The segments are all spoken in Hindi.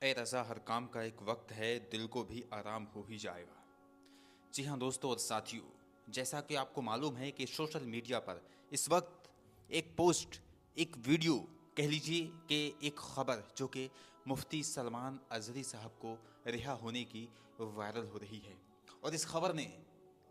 ए रज़ा, हर काम का एक वक्त है, दिल को भी आराम हो ही जाएगा। जी हाँ दोस्तों और साथियों, जैसा कि आपको मालूम है कि सोशल मीडिया पर इस वक्त एक पोस्ट, एक वीडियो, कह लीजिए कि एक खबर जो कि मुफ्ती सलमान अजहरी साहब को रिहा होने की वायरल हो रही है। और इस खबर ने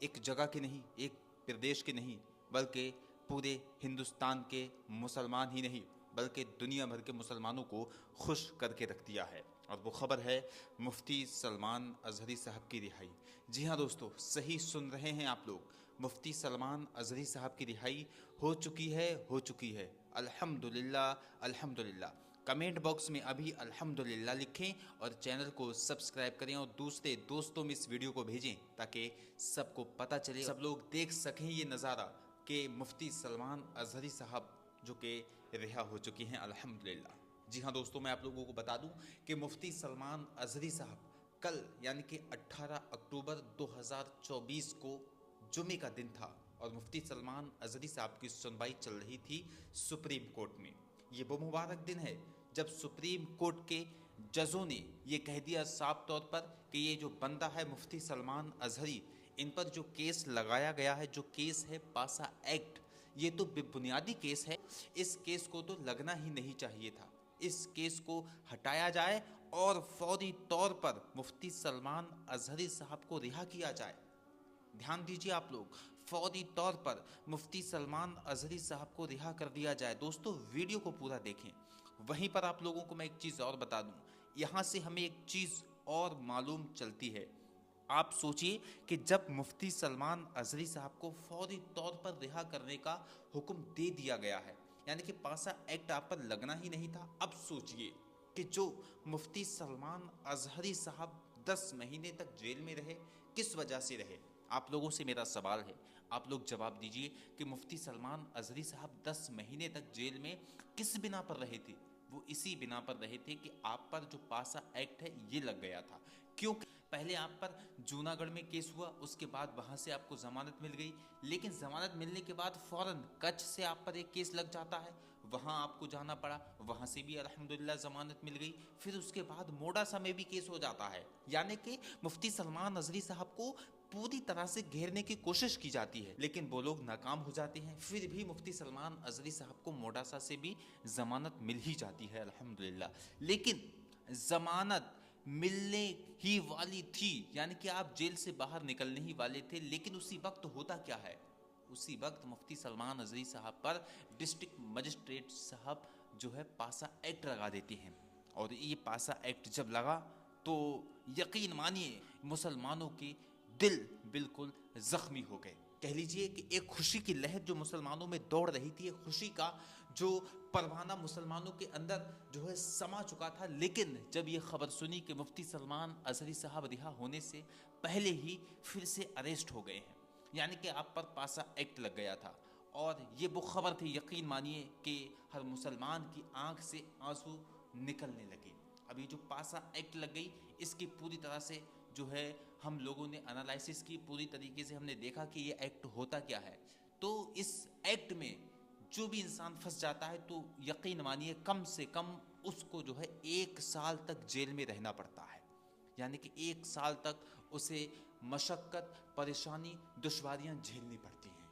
एक जगह के नहीं, एक प्रदेश के नहीं, बल्कि पूरे हिंदुस्तान के मुसलमान ही नहीं बल्कि दुनिया भर के मुसलमानों को खुश करके रख दिया है। और वो खबर है मुफ्ती सलमान अजहरी साहब की रिहाई। जी हाँ दोस्तों, सही सुन रहे हैं आप लोग, मुफ्ती सलमान अजहरी साहब की रिहाई हो चुकी है। अल्हम्दुलिल्लाह अल्हम्दुलिल्लाह। कमेंट बॉक्स में अभी अल्हम्दुलिल्लाह लिखें और चैनल को सब्सक्राइब करें और दूसरे दोस्तों में इस वीडियो को भेजें ताकि सबको पता चले, सब लोग देख सकें ये नज़ारा कि मुफ्ती सलमान अजहरी साहब जो कि रिहा हो चुकी हैं अल्हम्दुलिल्लाह। जी हाँ दोस्तों, मैं आप लोगों को बता दूं कि मुफ्ती सलमान अजहरी साहब कल यानी कि 18 अक्टूबर 2024 को जुमे का दिन था और मुफ्ती सलमान अजहरी साहब की सुनवाई चल रही थी सुप्रीम कोर्ट में। ये वो मुबारक दिन है जब सुप्रीम कोर्ट के जजों ने ये कह दिया साफ तौर पर कि ये जो बंदा है मुफ्ती सलमान अजहरी, इन पर जो केस लगाया गया है, जो केस है पासा एक्ट, ये तो बेबुनियादी केस है। इस केस को तो लगना ही नहीं चाहिए था। इस केस को हटाया जाए और फौरी तौर पर मुफ्ती सलमान अजहरी साहब को रिहा किया जाए। ध्यान दीजिए आप लोग, फौरी तौर पर मुफ्ती सलमान अजहरी साहब को रिहा कर दिया जाए। दोस्तों वीडियो को पूरा देखें। वहीं पर आप लोगों को मैं एक चीज़ और बता दूं, यहाँ से हमें एक चीज़ और मालूम चलती है। आप सोचिए कि जब मुफ्ती सलमान अजहरी साहब को फौरी तौर पर रिहा करने का हुक्म दे दिया गया है, यानी कि पासा एक्ट आप पर लगना ही नहीं था। अब सोचिए कि जो मुफ्ती सलमान अजहरी साहब 10 महीने तक जेल में रहे, किस वजह से रहे? आप लोगों से मेरा सवाल है, आप लोग जवाब दीजिए कि मुफ्ती सलमान अजहरी साहब 10 महीने तक जेल में किस बिना पर रहे थे? वो इसी बिना पर रहे थे कि आप पर जो पासा एक्ट है ये लग गया था। क्योंकि पहले आप पर जूनागढ़ में केस हुआ, उसके बाद वहाँ से आपको ज़मानत मिल गई, लेकिन ज़मानत मिलने के बाद फ़ौरन कच्छ से आप पर एक केस लग जाता है, वहाँ आपको जाना पड़ा, वहाँ से भी अल्हम्दुलिल्लाह ज़मानत मिल गई। फिर उसके बाद मोडासा में भी केस हो जाता है, यानी कि मुफ्ती सलमान अजहरी साहब को पूरी तरह से घेरने की कोशिश की जाती है, लेकिन वो लोग नाकाम हो जाते हैं। फिर भी मुफ्ती सलमान अजहरी साहब को मोडासा से भी ज़मानत मिल ही जाती है अल्हम्दुलिल्लाह। लेकिन ज़मानत मिलने ही वाली थी, यानी कि आप जेल से बाहर निकलने ही वाले थे, लेकिन उसी वक्त होता क्या है, उसी वक्त मुफ्ती सलमान अजहरी साहब पर डिस्ट्रिक्ट मजिस्ट्रेट साहब जो है पासा एक्ट लगा देते हैं। और ये पासा एक्ट जब लगा तो यकीन मानिए मुसलमानों के दिल बिल्कुल जख्मी हो गए। कह लीजिए कि एक खुशी की लहर जो मुसलमानों में दौड़ रही थी, एक खुशी का जो परवाना मुसलमानों के अंदर जो है समा चुका था। लेकिन जब ये खबर सुनी कि मुफ्ती सलमान अजहरी साहब रिहा होने से पहले ही फिर से अरेस्ट हो गए हैं, यानी कि आप पर पासा एक्ट लग गया था, और ये वो खबर थी, यकीन मानिए कि हर मुसलमान की आंख से आंसू निकलने लगे। अभी जो पासा एक्ट लग गई, इसकी पूरी तरह से जो है हम लोगों ने एनालिसिस की, पूरी तरीके से हमने देखा कि ये एक्ट होता क्या है। तो इस एक्ट में जो भी इंसान फंस जाता है तो यकीन मानिए कम से कम उसको जो है 1 साल तक जेल में रहना पड़ता है, यानी कि 1 साल तक उसे मशक्क़त, परेशानी, दुश्वारियां झेलनी पड़ती हैं।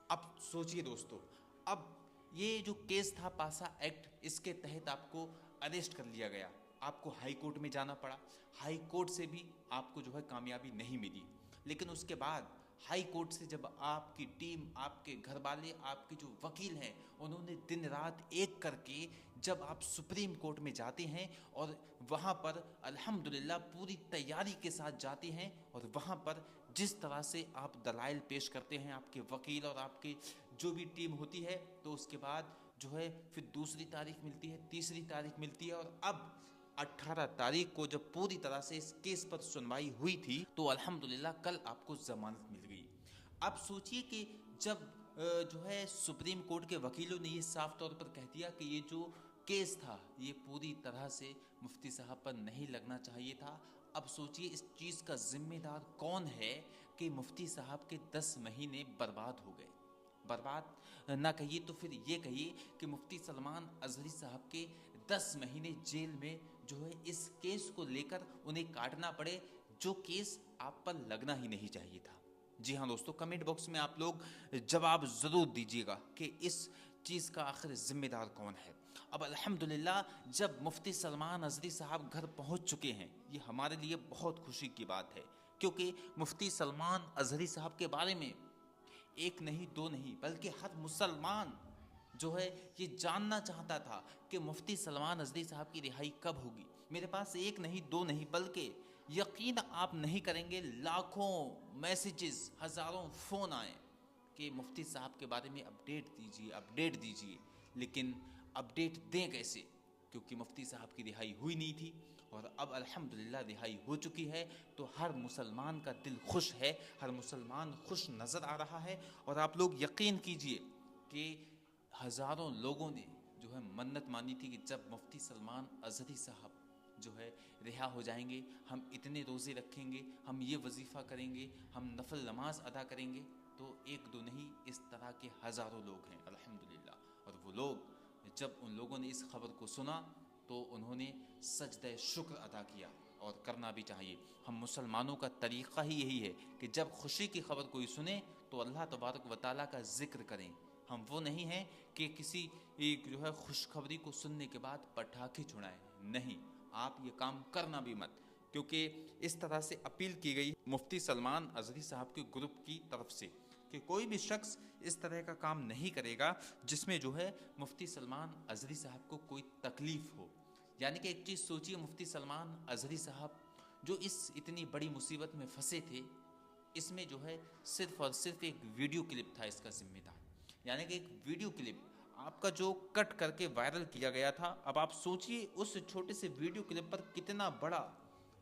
अब सोचिए दोस्तों, अब ये जो केस था पासा एक्ट, इसके तहत आपको अरेस्ट कर लिया गया, आपको हाई कोर्ट में जाना पड़ा। हाई कोर्ट से भी आपको जो है कामयाबी नहीं मिली, लेकिन उसके बाद हाई कोर्ट से जब आपकी टीम, आपके घर वाले, आपके जो वकील हैं, उन्होंने दिन रात एक करके जब आप सुप्रीम कोर्ट में जाते हैं और वहाँ पर अल्हम्दुलिल्लाह पूरी तैयारी के साथ जाते हैं, और वहाँ पर जिस तरह से आप दलाइल पेश करते हैं, आपके वकील और आपकी जो भी टीम होती है, तो उसके बाद जो है फिर दूसरी तारीख मिलती है, तीसरी तारीख मिलती है, और अब 18 तारीख को जब पूरी तरह से इस केस पर सुनवाई हुई थी तो अल्हम्दुलिल्लाह कल आपको जमानत मिल गई। अब सोचिए कि जब जो है सुप्रीम कोर्ट के वकीलों ने ये साफ तौर पर कह दिया कि ये जो केस था ये पूरी तरह से मुफ्ती साहब पर नहीं लगना चाहिए था। अब सोचिए इस चीज़ का जिम्मेदार कौन है कि मुफ्ती साहब के 10 महीने बर्बाद हो गए। बर्बाद ना कहिए तो फिर ये कहिए कि मुफ्ती सलमान अजहरी साहब के 10 महीने जेल में जो है इस केस लेकर उन्हें काटना पड़े, जो केस आप पर लगना ही नहीं चाहिए था। जी हाँ दोस्तों, कमेंट बॉक्स में आप लोग जवाब ज़रूर दीजिएगा कि इस चीज़ का आखिर जिम्मेदार कौन है। अब अल्हम्दुलिल्लाह जब मुफ्ती सलमान अज़हरी साहब घर पहुंच चुके हैं, ये हमारे लिए बहुत खुशी की बात है, क्योंकि मुफ्ती सलमान अज़हरी साहब के बारे में एक नहीं दो नहीं बल्कि हर मुसलमान जो है ये जानना चाहता था कि मुफ्ती सलमान अज़हरी साहब की रिहाई कब होगी। मेरे पास एक नहीं दो नहीं बल्कि यकीन आप नहीं करेंगे लाखों मैसेजेस, हज़ारों फ़ोन आए कि मुफ्ती साहब के बारे में अपडेट दीजिए। लेकिन अपडेट दें कैसे, क्योंकि मुफ्ती साहब की रिहाई हुई नहीं थी और अब अल्हम्दुलिल्लाह रिहाई हो चुकी है। तो हर मुसलमान का दिल खुश है, हर मुसलमान खुश नज़र आ रहा है। और आप लोग यकीन कीजिए कि हज़ारों लोगों ने जो है मन्नत मानी थी कि जब मुफ्ती सलमान अज़हरी साहब जो है रिहा हो जाएंगे, हम इतने रोज़े रखेंगे, हम ये वजीफ़ा करेंगे, हम नफल नमाज अदा करेंगे। तो एक दो नहीं, इस तरह के हज़ारों लोग हैं अल्हम्दुलिल्लाह। और वो लोग जब उन लोगों ने इस खबर को सुना तो उन्होंने सजदे शुक्र अदा किया, और करना भी चाहिए। हम मुसलमानों का तरीक़ा ही यही है कि जब खुशी की खबर कोई सुने तो अल्लाह तबारक व तआला का ज़िक्र करें। हम वो नहीं हैं कि किसी एक जो है खुशखबरी को सुनने के बाद पटाखे छुड़ाएं, नहीं, आप ये काम करना भी मत, क्योंकि इस तरह से अपील की गई मुफ्ती सलमान अज़हरी साहब के ग्रुप की तरफ से कि कोई भी शख्स इस तरह का काम नहीं करेगा जिसमें जो है मुफ्ती सलमान अज़हरी साहब को कोई तकलीफ़ हो। यानी कि एक चीज़ सोचिए, मुफ्ती सलमान अज़हरी साहब जो इस इतनी बड़ी मुसीबत में फंसे थे, इसमें जो है सिर्फ़ और सिर्फ एक वीडियो क्लिप था इसका जिम्मेदार। यानी कि एक वीडियो क्लिप आपका जो कट करके वायरल किया गया था। अब आप सोचिए उस छोटे से वीडियो क्लिप पर कितना बड़ा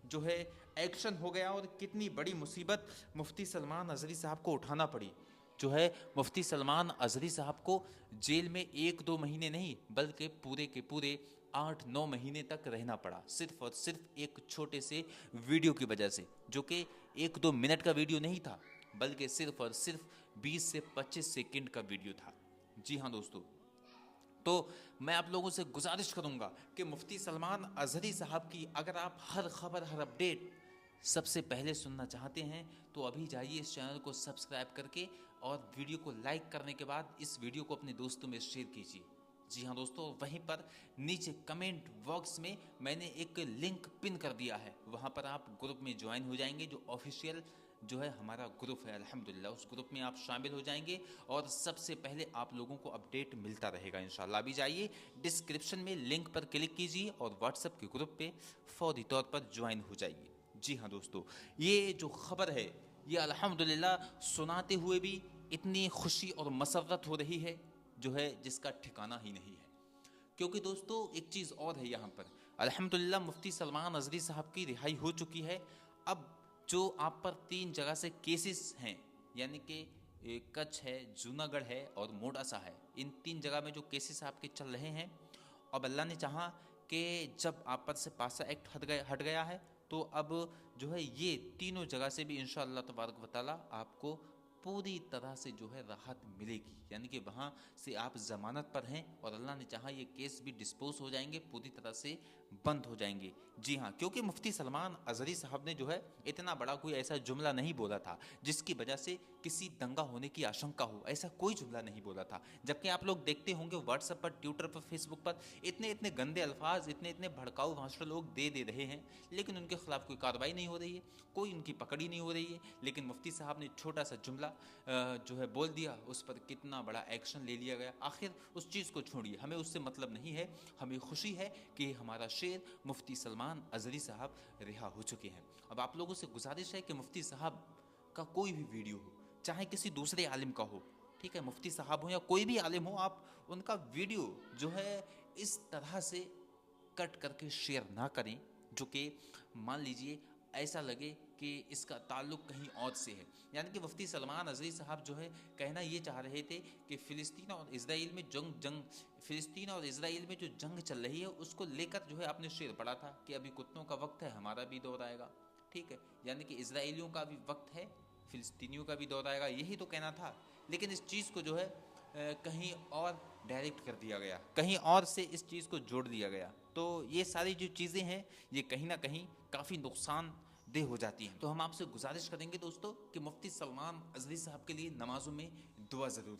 जो है एक्शन हो गया और कितनी बड़ी मुसीबत मुफ्ती सलमान अज़हरी साहब को उठाना पड़ी। जो है मुफ्ती सलमान अज़हरी साहब को जेल में एक दो महीने नहीं बल्कि पूरे के पूरे 8-9 महीने तक रहना पड़ा, सिर्फ और सिर्फ एक छोटे से वीडियो की वजह से, जो कि 1-2 मिनट का वीडियो नहीं था बल्कि सिर्फ और सिर्फ 20 से 25 सेकंड का वीडियो था। जी हाँ दोस्तों, तो मैं आप लोगों से गुजारिश करूंगा कि मुफ्ती सलमान अज़हरी साहब की अगर आप हर खबर, हर अपडेट सबसे पहले सुनना चाहते हैं तो अभी जाइए इस चैनल को सब्सक्राइब करके, और वीडियो को लाइक करने के बाद इस वीडियो को अपने दोस्तों में शेयर कीजिए। जी हाँ दोस्तों, वहीं पर नीचे कमेंट बॉक्स में मैंने एक लिंक पिन कर दिया है, वहाँ पर आप ग्रुप में ज्वाइन हो जाएंगे, जो ऑफिशियल जो है हमारा ग्रुप है अल्हम्दुलिल्लाह, उस ग्रुप में आप शामिल हो जाएंगे और सबसे पहले आप लोगों को अपडेट मिलता रहेगा इंशाल्लाह। अभी जाइए डिस्क्रिप्शन में लिंक पर क्लिक कीजिए और व्हाट्सएप के ग्रुप पे फौरी तौर पर ज्वाइन हो जाइए। जी हाँ दोस्तों, ये जो खबर है ये अल्हम्दुलिल्लाह सुनाते हुए भी इतनी खुशी और मसरत हो रही है जो है जिसका ठिकाना ही नहीं है। क्योंकि दोस्तों एक चीज़ और है, यहाँ पर अल्हम्दुलिल्लाह मुफ्ती सलमान अज़हरी साहब की रिहाई हो चुकी है। अब जो आप पर 3 जगह से केसेस हैं, यानी कि कच्छ है, जूनागढ़ है और मोडासा है, इन 3 जगह में जो केसेस आपके चल रहे हैं, अब अल्लाह ने चाहा कि जब आप पर से पासा एक्ट हट गया है तो अब जो है ये तीनों जगह से भी इंशाअल्लाह तबारक व तआला आपको पूरी तरह से जो है राहत मिलेगी। यानी कि वहाँ से आप ज़मानत पर हैं और अल्लाह ने चाहा ये केस भी डिस्पोज हो जाएंगे, पूरी तरह से बंद हो जाएंगे। जी हाँ, क्योंकि मुफ्ती सलमान अज़हरी साहब ने जो है इतना बड़ा कोई ऐसा जुमला नहीं बोला था जिसकी वजह से किसी दंगा होने की आशंका हो, ऐसा कोई जुमला नहीं बोला था। जबकि आप लोग देखते होंगे व्हाट्सएप पर, ट्विटर पर, फेसबुक पर इतने इतने गंदे अल्फाज, इतने इतने भड़काऊ भाषण लोग दे रहे हैं, लेकिन उनके खिलाफ कोई कार्रवाई नहीं हो रही है, कोई उनकी पकड़ी नहीं हो रही है। लेकिन मुफ्ती साहब ने छोटा सा जुमला जो है बोल दिया, उस पर कितना बड़ा एक्शन ले लिया गया। आखिर उस चीज़ को छोड़िए, हमें उससे मतलब नहीं है, हमें खुशी है कि हमारा शेर मुफ्ती सलमान अज़हरी साहब रिहा हो चुके हैं। अब आप लोगों से गुजारिश है कि मुफ्ती साहब का कोई भी वीडियो हो, चाहे किसी दूसरे आलिम का हो, ठीक है, मुफ्ती साहब हो या कोई भी आलिम हो, आप उनका वीडियो जो है इस तरह से कट करके शेयर ना करें जो कि मान लीजिए ऐसा लगे कि इसका ताल्लुक़ कहीं और से है। यानी कि मुफ्ती सलमान अज़हरी साहब जो है कहना ये चाह रहे थे कि फ़िलिस्तीन और इज़राइल में फ़िलिस्तीन और इज़राइल में जो जंग चल रही है उसको लेकर जो है आपने शेर पढ़ा था कि अभी कुत्तों का वक्त है, हमारा भी दौर आएगा, ठीक है, यानी कि इज़राइलियों का भी वक्त है, फ़िलिस्तीनियों का भी दौर आएगा, यही तो कहना था। लेकिन इस चीज़ को जो है कहीं और डायरेक्ट कर दिया गया, कहीं और से इस चीज़ को जोड़ दिया गया। तो ये सारी जो चीज़ें हैं ये कहीं ना कहीं काफ़ी नुकसानदेह हो जाती हैं। तो हम आपसे गुजारिश करेंगे दोस्तों कि मुफ्ती सलमान अजहरी साहब के लिए नमाजों में दुआ ज़रूर